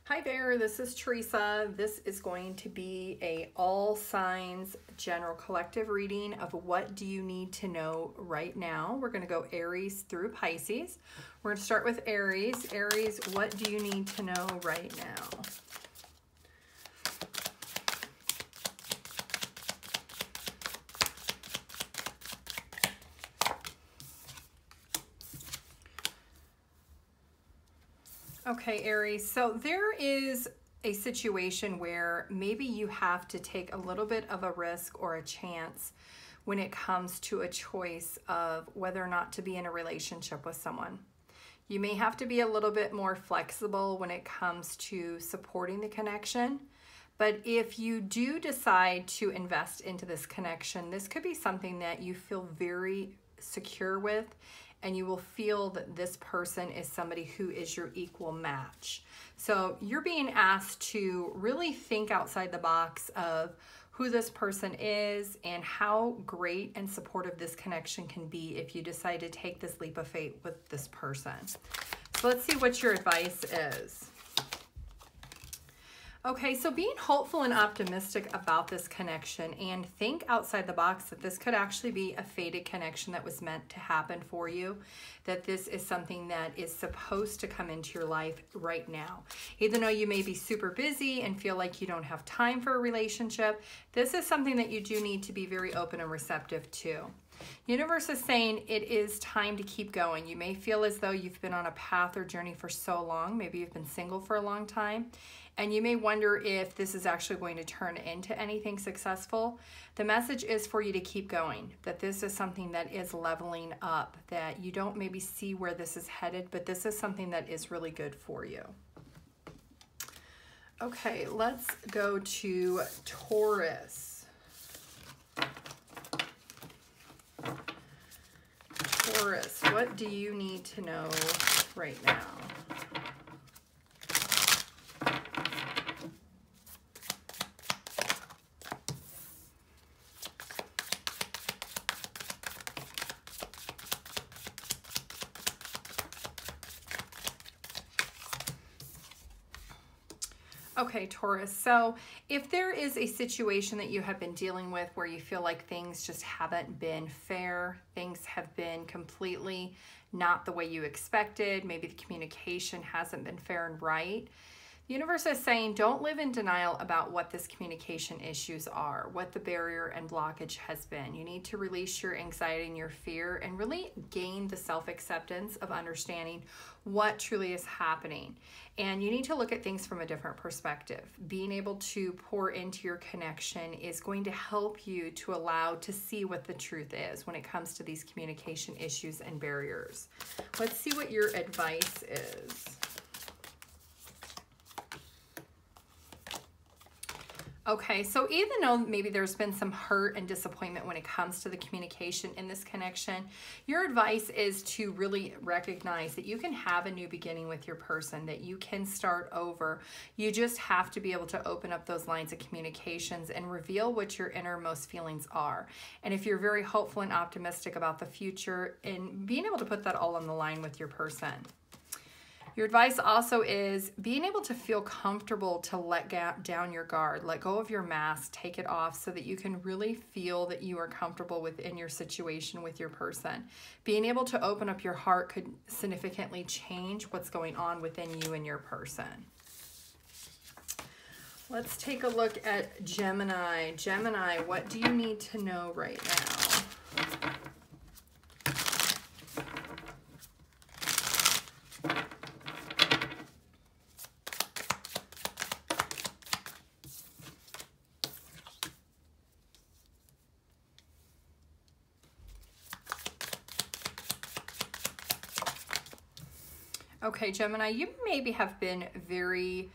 Hi there, this is Teresa. This is going to be a all signs general collective reading of what do you need to know right now. We're going to go Aries through Pisces. We're going to start with Aries. Aries, what do you need to know right now? Okay, Aries, so there is a situation where maybe you have to take a little bit of a risk or a chance when it comes to a choice of whether or not to be in a relationship with someone. You may have to be a little bit more flexible when it comes to supporting the connection, but if you do decide to invest into this connection, this could be something that you feel very secure with, and you will feel that this person is somebody who is your equal match. So you're being asked to really think outside the box of who this person is and how great and supportive this connection can be if you decide to take this leap of faith with this person. So let's see what your advice is. Okay, so being hopeful and optimistic about this connection, and think outside the box that this could actually be a fated connection that was meant to happen for you, that this is something that is supposed to come into your life right now. Even though you may be super busy and feel like you don't have time for a relationship, this is something that you do need to be very open and receptive to. Universe is saying it is time to keep going. You may feel as though you've been on a path or journey for so long. Maybe you've been single for a long time, and you may wonder if this is actually going to turn into anything successful. The message is for you to keep going, that this is something that is leveling up, that you don't maybe see where this is headed, but this is something that is really good for you. Okay, let's go to Taurus. Taurus, what do you need to know right now? Okay, Taurus, so if there is a situation that you have been dealing with where you feel like things just haven't been fair, things have been completely not the way you expected, maybe the communication hasn't been fair and right, the universe is saying don't live in denial about what this communication issues are, what the barrier and blockage has been. You need to release your anxiety and your fear and really gain the self-acceptance of understanding what truly is happening. And you need to look at things from a different perspective. Being able to pour into your connection is going to help you to allow to see what the truth is when it comes to these communication issues and barriers. Let's see what your advice is. Okay, so even though maybe there's been some hurt and disappointment when it comes to the communication in this connection, your advice is to really recognize that you can have a new beginning with your person, that you can start over. You just have to be able to open up those lines of communications and reveal what your innermost feelings are. And if you're very hopeful and optimistic about the future, and being able to put that all on the line with your person. Your advice also is being able to feel comfortable to let down your guard, let go of your mask, take it off so that you can really feel that you are comfortable within your situation with your person. Being able to open up your heart could significantly change what's going on within you and your person. Let's take a look at Gemini. Gemini, what do you need to know right now? Okay, Gemini, you maybe have been very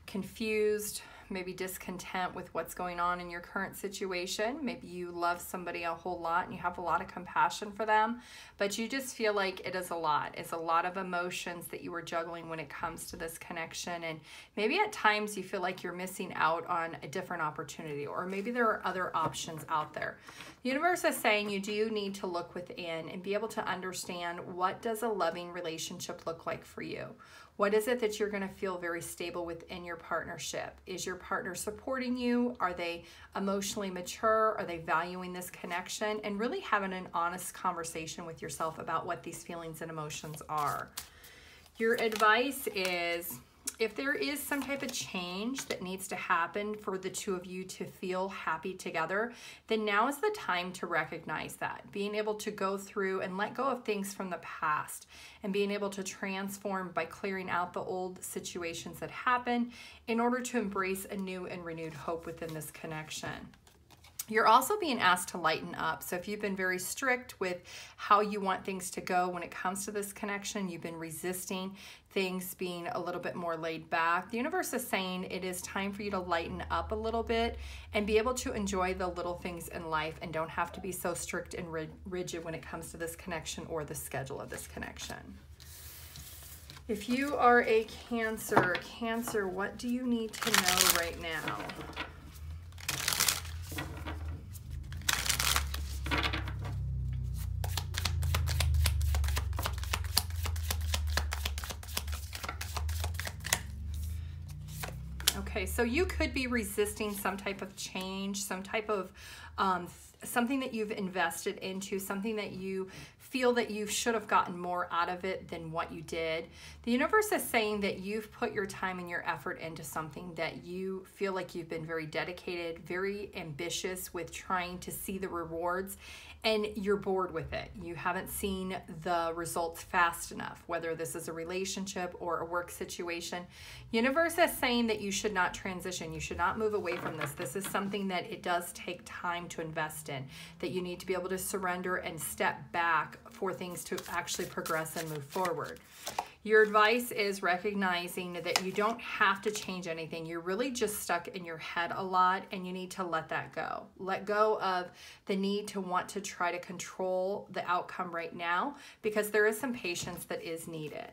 confused, maybe discontent with what's going on in your current situation. Maybe you love somebody a whole lot and you have a lot of compassion for them, but you just feel like it is a lot. It's a lot of emotions that you are juggling when it comes to this connection. And maybe at times you feel like you're missing out on a different opportunity, or maybe there are other options out there. The universe is saying you do need to look within and be able to understand, what does a loving relationship look like for you? What is it that you're going to feel very stable within your partnership? Is your partner supporting you? Are they emotionally mature? Are they valuing this connection? And really having an honest conversation with yourself about what these feelings and emotions are. Your advice is, if there is some type of change that needs to happen for the two of you to feel happy together, then now is the time to recognize that. Being able to go through and let go of things from the past and being able to transform by clearing out the old situations that happened in order to embrace a new and renewed hope within this connection. You're also being asked to lighten up. So if you've been very strict with how you want things to go when it comes to this connection, you've been resisting things being a little bit more laid back, the universe is saying it is time for you to lighten up a little bit and be able to enjoy the little things in life and don't have to be so strict and rigid when it comes to this connection or the schedule of this connection. If you are a Cancer, what do you need to know right now? Okay, so you could be resisting some type of change, some type of something that you've invested into, something that you feel that you should have gotten more out of it than what you did. The universe is saying that you've put your time and your effort into something that you feel like you've been very dedicated, very ambitious with trying to see the rewards, and you're bored with it. You haven't seen the results fast enough, whether this is a relationship or a work situation. Universe is saying that you should not transition. You should not move away from this. This is something that it does take time to invest in, that you need to be able to surrender and step back for things to actually progress and move forward. Your advice is recognizing that you don't have to change anything. You're really just stuck in your head a lot and you need to let that go. Let go of the need to want to try to control the outcome right now because there is some patience that is needed.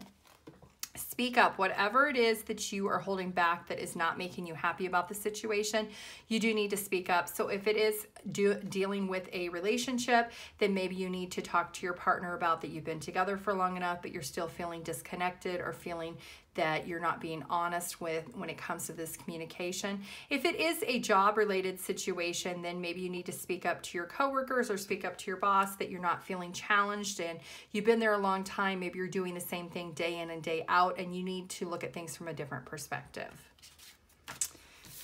Speak up. Whatever it is that you are holding back that is not making you happy about the situation, you do need to speak up. So if it is dealing with a relationship, then maybe you need to talk to your partner about that you've been together for long enough, but you're still feeling disconnected or feeling that you're not being honest with when it comes to this communication. If it is a job-related situation, then maybe you need to speak up to your coworkers or speak up to your boss that you're not feeling challenged and you've been there a long time. Maybe you're doing the same thing day in and day out and you need to look at things from a different perspective.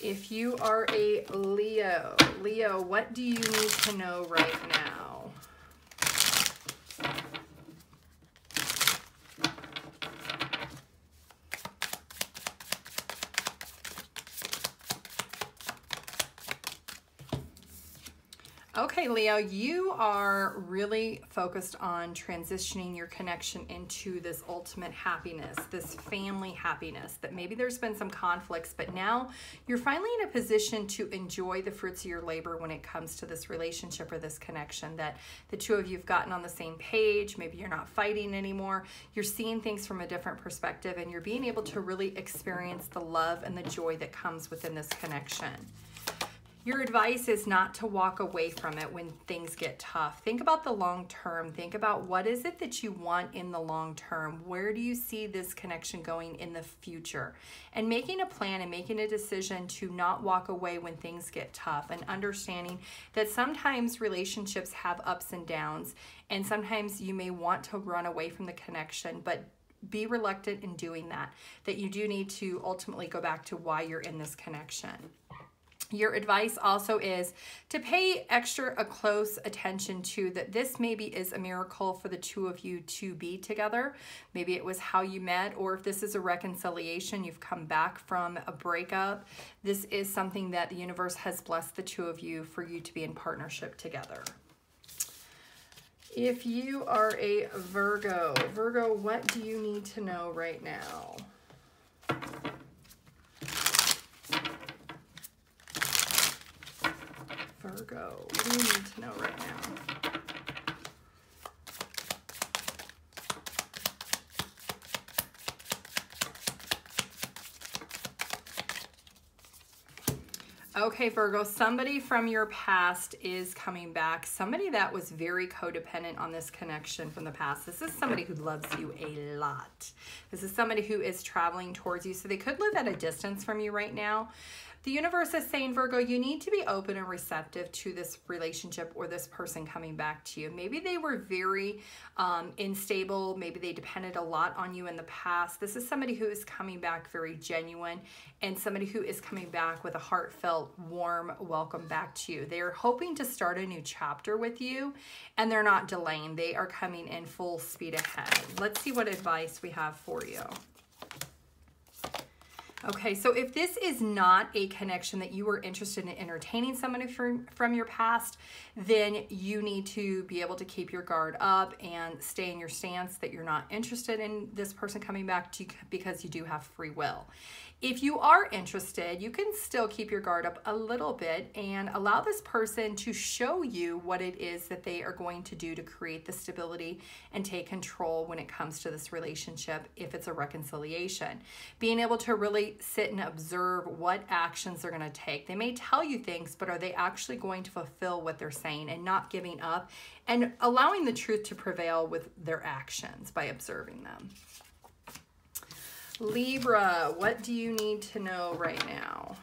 If you are a Leo, what do you need to know right now? Okay, Leo, you are really focused on transitioning your connection into this ultimate happiness, this family happiness, that maybe there's been some conflicts, but now you're finally in a position to enjoy the fruits of your labor when it comes to this relationship or this connection, that the two of you have gotten on the same page. Maybe you're not fighting anymore. You're seeing things from a different perspective and you're being able to really experience the love and the joy that comes within this connection. Your advice is not to walk away from it when things get tough. Think about the long term. Think about what is it that you want in the long term. Where do you see this connection going in the future? And making a plan and making a decision to not walk away when things get tough, and understanding that sometimes relationships have ups and downs, and sometimes you may want to run away from the connection, but be reluctant in doing that, that you do need to ultimately go back to why you're in this connection. Your advice also is to pay a close attention to that this maybe is a miracle for the two of you to be together. Maybe it was how you met, or if this is a reconciliation, you've come back from a breakup. This is something that the universe has blessed the two of you for you to be in partnership together. If you are a Virgo, what do you need to know right now? Virgo, what do you need to know right now? Okay, Virgo, somebody from your past is coming back. Somebody that was very codependent on this connection from the past. This is somebody who loves you a lot. This is somebody who is traveling towards you. So they could live at a distance from you right now. The universe is saying, Virgo, you need to be open and receptive to this relationship or this person coming back to you. Maybe they were very unstable. Maybe they depended a lot on you in the past. This is somebody who is coming back very genuine and somebody who is coming back with a heartfelt, warm welcome back to you. They're hoping to start a new chapter with you and they're not delaying. They are coming in full speed ahead. Let's see what advice we have for you. Okay, so if this is not a connection that you are interested in entertaining somebody from your past, then you need to be able to keep your guard up and stay in your stance that you're not interested in this person coming back to you because you do have free will. If you are interested, you can still keep your guard up a little bit and allow this person to show you what it is that they are going to do to create the stability and take control when it comes to this relationship if it's a reconciliation. Being able to really sit and observe what actions they're going to take. They may tell you things, but are they actually going to fulfill what they're saying and not giving up and allowing the truth to prevail with their actions by observing them. Libra, what do you need to know right now?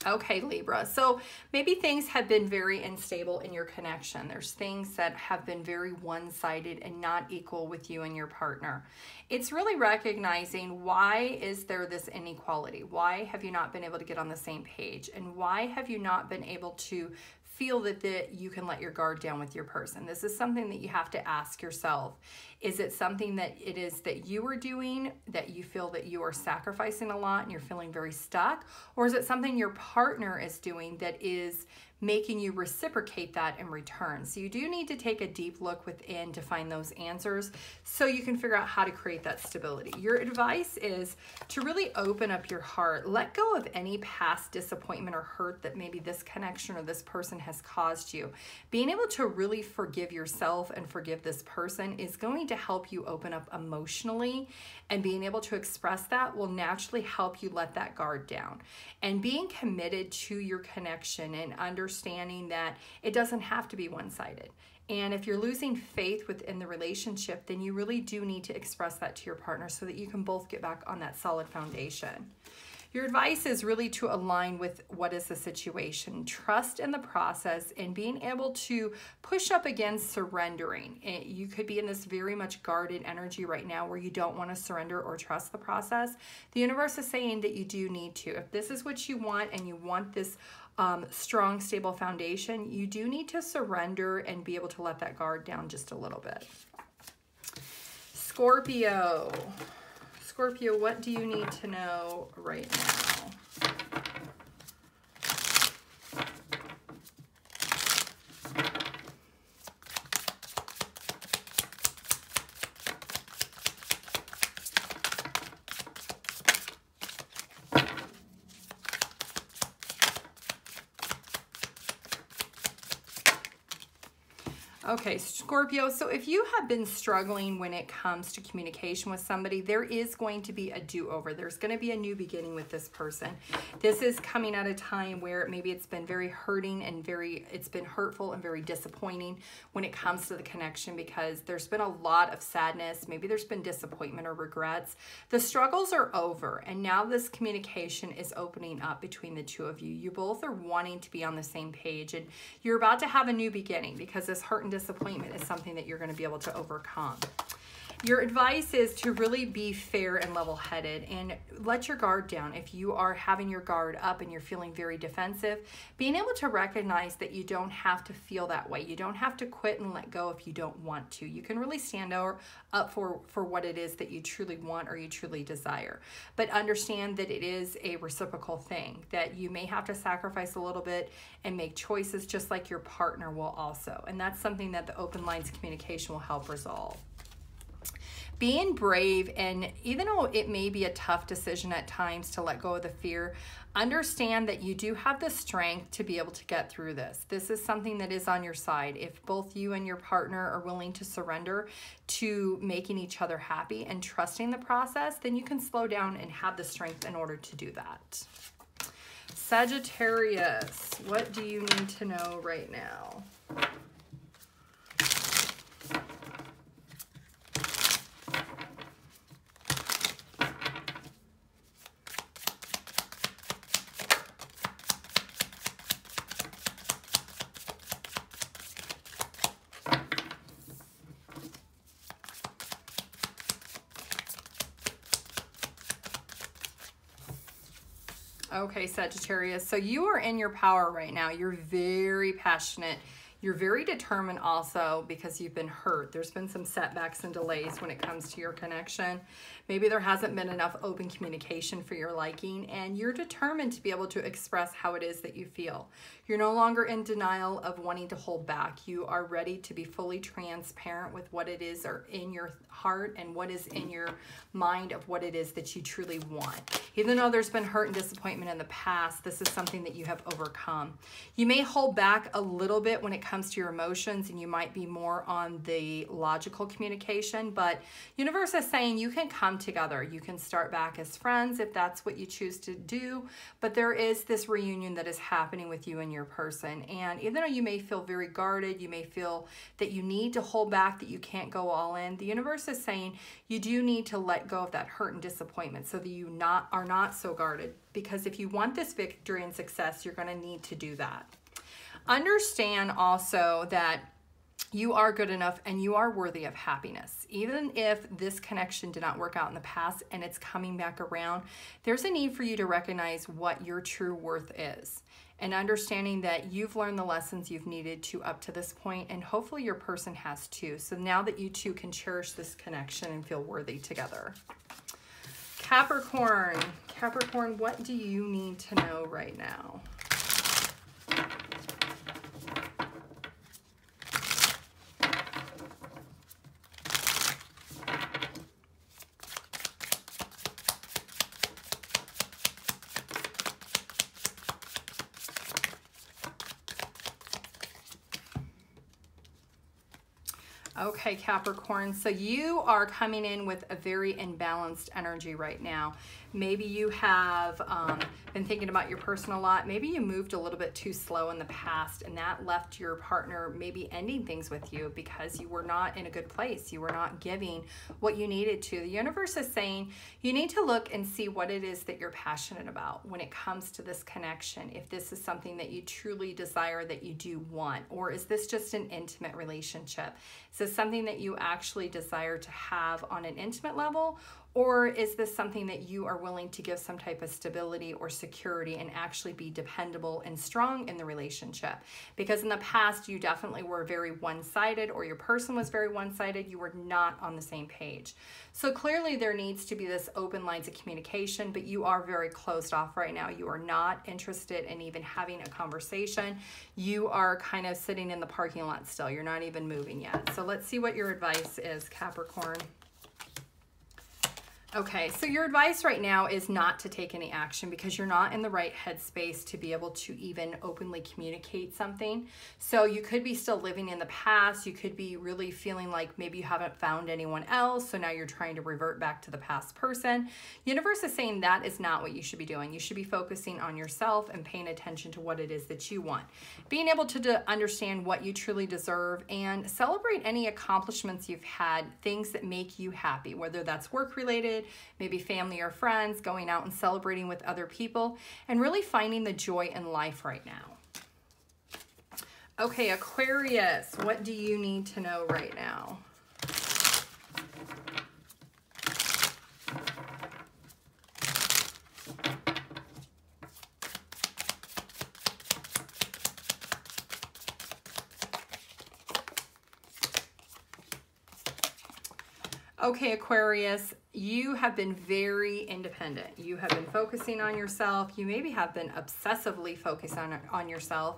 Okay, Libra. So maybe things have been very unstable in your connection. There's things that have been very one-sided and not equal with you and your partner. It's really recognizing why is there this inequality? Why have you not been able to get on the same page? And why have you not been able to feel that you can let your guard down with your person? This is something that you have to ask yourself. Is it something that it is that you are doing that you feel that you are sacrificing a lot and you're feeling very stuck? Or is it something your partner is doing that is making you reciprocate that in return? So you do need to take a deep look within to find those answers so you can figure out how to create that stability. Your advice is to really open up your heart. Let go of any past disappointment or hurt that maybe this connection or this person has caused you. Being able to really forgive yourself and forgive this person is going to help you open up emotionally, and being able to express that will naturally help you let that guard down. And being committed to your connection and understanding that it doesn't have to be one-sided. And if you're losing faith within the relationship, then you really do need to express that to your partner so that you can both get back on that solid foundation. Your advice is really to align with what is the situation. Trust in the process and being able to push up against surrendering. You could be in this very much guarded energy right now where you don't want to surrender or trust the process. The universe is saying that you do need to. If this is what you want and you want this strong, stable foundation, you do need to surrender and be able to let that guard down just a little bit. Scorpio. Scorpio, what do you need to know right now? Okay, Scorpio, so if you have been struggling when it comes to communication with somebody, there is going to be a do-over. There's going to be a new beginning with this person. This is coming at a time where maybe it's been very hurting and it's been hurtful and very disappointing when it comes to the connection because there's been a lot of sadness. Maybe there's been disappointment or regrets. The struggles are over, and now this communication is opening up between the two of you. You both are wanting to be on the same page, and you're about to have a new beginning because this hurt and disappointment is something that you're going to be able to overcome. Your advice is to really be fair and level-headed and let your guard down. If you are having your guard up and you're feeling very defensive, being able to recognize that you don't have to feel that way. You don't have to quit and let go if you don't want to. You can really stand up for what it is that you truly want or you truly desire. But understand that it is a reciprocal thing, that you may have to sacrifice a little bit and make choices just like your partner will also. And that's something that the open lines of communication will help resolve. being brave, and even though it may be a tough decision at times to let go of the fear, understand that you do have the strength to be able to get through this. This is something that is on your side. If both you and your partner are willing to surrender to making each other happy and trusting the process, then you can slow down and have the strength in order to do that. Sagittarius, what do you need to know right now? Okay, Sagittarius, so you are in your power right now. You're very passionate. You're very determined also because you've been hurt. There's been some setbacks and delays when it comes to your connection. Maybe there hasn't been enough open communication for your liking, and you're determined to be able to express how it is that you feel. You're no longer in denial of wanting to hold back. You are ready to be fully transparent with what it is or in your heart and what is in your mind of what it is that you truly want. Even though there's been hurt and disappointment in the past, this is something that you have overcome. You may hold back a little bit when it comes to your emotions, and you might be more on the logical communication, but universe is saying you can come together. You can start back as friends if that's what you choose to do, but there is this reunion that is happening with you and your person. And even though you may feel very guarded, you may feel that you need to hold back, that you can't go all in, the universe is saying you do need to let go of that hurt and disappointment so that you are not so guarded, because if you want this victory and success, you're going to need to do that. Understand also that you are good enough and you are worthy of happiness. Even if this connection did not work out in the past and it's coming back around, there's a need for you to recognize what your true worth is, and understanding that you've learned the lessons you've needed to up to this point, and hopefully your person has too. So now that you two can cherish this connection and feel worthy together. Capricorn, what do you need to know right now? Okay, Capricorn, so you are coming in with a very imbalanced energy right now. Maybe you have been thinking about your person a lot. Maybe you moved a little bit too slow in the past, and that left your partner maybe ending things with you because you were not in a good place. You were not giving what you needed to. The universe is saying you need to look and see what it is that you're passionate about when it comes to this connection. If this is something that you truly desire, that you do want, or is this just an intimate relationship? Is this something that you actually desire to have on an intimate level? Or is this something that you are willing to give some type of stability or security and actually be dependable and strong in the relationship? Because in the past, you definitely were very one-sided, or your person was very one-sided. You were not on the same page. So clearly there needs to be this open lines of communication, but you are very closed off right now. You are not interested in even having a conversation. You are kind of sitting in the parking lot still. You're not even moving yet. So let's see what your advice is, Capricorn. Okay, so your advice right now is not to take any action because you're not in the right headspace to be able to even openly communicate something. So you could be still living in the past. You could be really feeling like maybe you haven't found anyone else, so now you're trying to revert back to the past person. Universe is saying that is not what you should be doing. You should be focusing on yourself and paying attention to what it is that you want. Being able to understand what you truly deserve and celebrate any accomplishments you've had, things that make you happy, whether that's work-related, maybe family or friends, going out and celebrating with other people, and really finding the joy in life right now. Okay, Aquarius, what do you need to know right now? Okay, Aquarius, you have been very independent. You have been focusing on yourself. You maybe have been obsessively focused on yourself,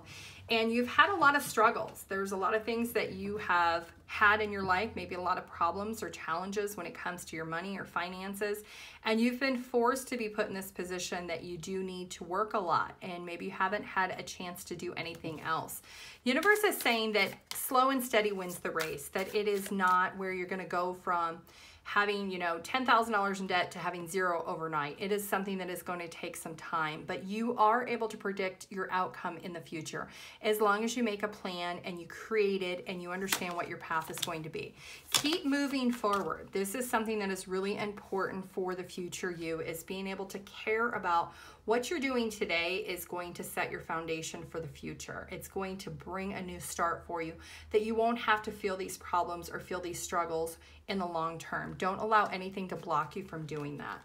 and you've had a lot of struggles. There's a lot of things that you have had in your life, maybe a lot of problems or challenges when it comes to your money or finances, and you've been forced to be put in this position that you do need to work a lot, and maybe you haven't had a chance to do anything else. Universe is saying that slow and steady wins the race, that it is not where you're going to go from having, you know, $10,000 in debt to having zero overnight. It is something that is going to take some time, but you are able to predict your outcome in the future as long as you make a plan and you create it and you understand what your path is going to be. Keep moving forward. This is something that is really important for the future you, is being able to care about what you're doing today is going to set your foundation for the future. It's going to bring a new start for you, that you won't have to feel these problems or feel these struggles in the long term. Don't allow anything to block you from doing that.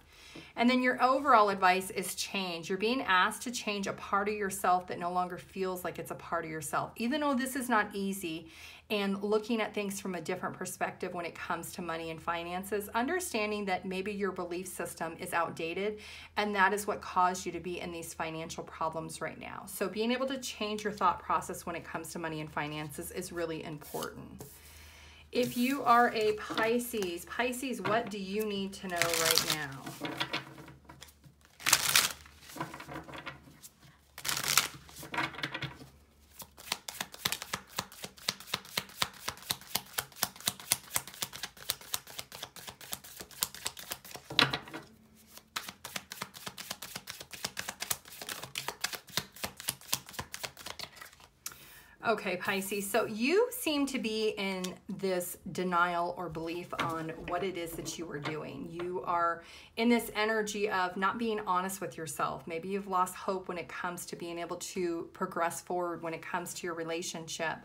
And then your overall advice is change. You're being asked to change a part of yourself that no longer feels like it's a part of yourself. Even though this is not easy, and looking at things from a different perspective when it comes to money and finances, understanding that maybe your belief system is outdated, and that is what caused you to be in these financial problems right now. So being able to change your thought process when it comes to money and finances is really important. If you are a Pisces, what do you need to know right now? Okay, Pisces, so you seem to be in this denial or belief on what it is that you are doing. You are in this energy of not being honest with yourself. Maybe you've lost hope when it comes to being able to progress forward when it comes to your relationship.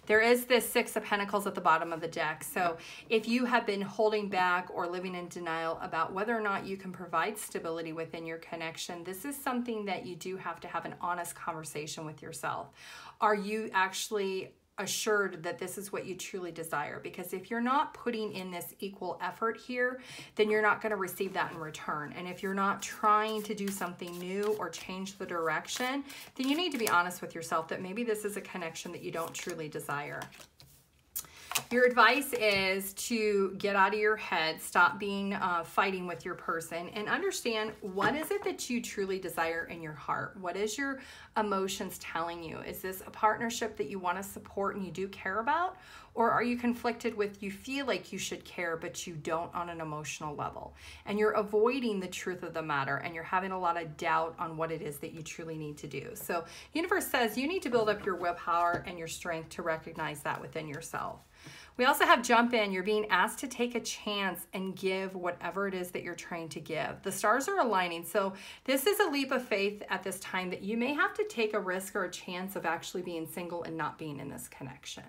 There is this Six of Pentacles at the bottom of the deck. So if you have been holding back or living in denial about whether or not you can provide stability within your connection, this is something that you do have to have an honest conversation with yourself. Are you actually assured that this is what you truly desire? Because if you're not putting in this equal effort here, then you're not going to receive that in return. And if you're not trying to do something new or change the direction, then you need to be honest with yourself that maybe this is a connection that you don't truly desire. Your advice is to get out of your head, stop being fighting with your person, and understand what is it that you truly desire in your heart. What is your emotions telling you? Is this a partnership that you want to support and you do care about? Or are you conflicted with, you feel like you should care, but you don't on an emotional level? And you're avoiding the truth of the matter, and you're having a lot of doubt on what it is that you truly need to do. So universe says you need to build up your willpower and your strength to recognize that within yourself. We also have jump in. You're being asked to take a chance and give whatever it is that you're trying to give. The stars are aligning. So this is a leap of faith at this time that you may have to take a risk or a chance of actually being single and not being in this connection.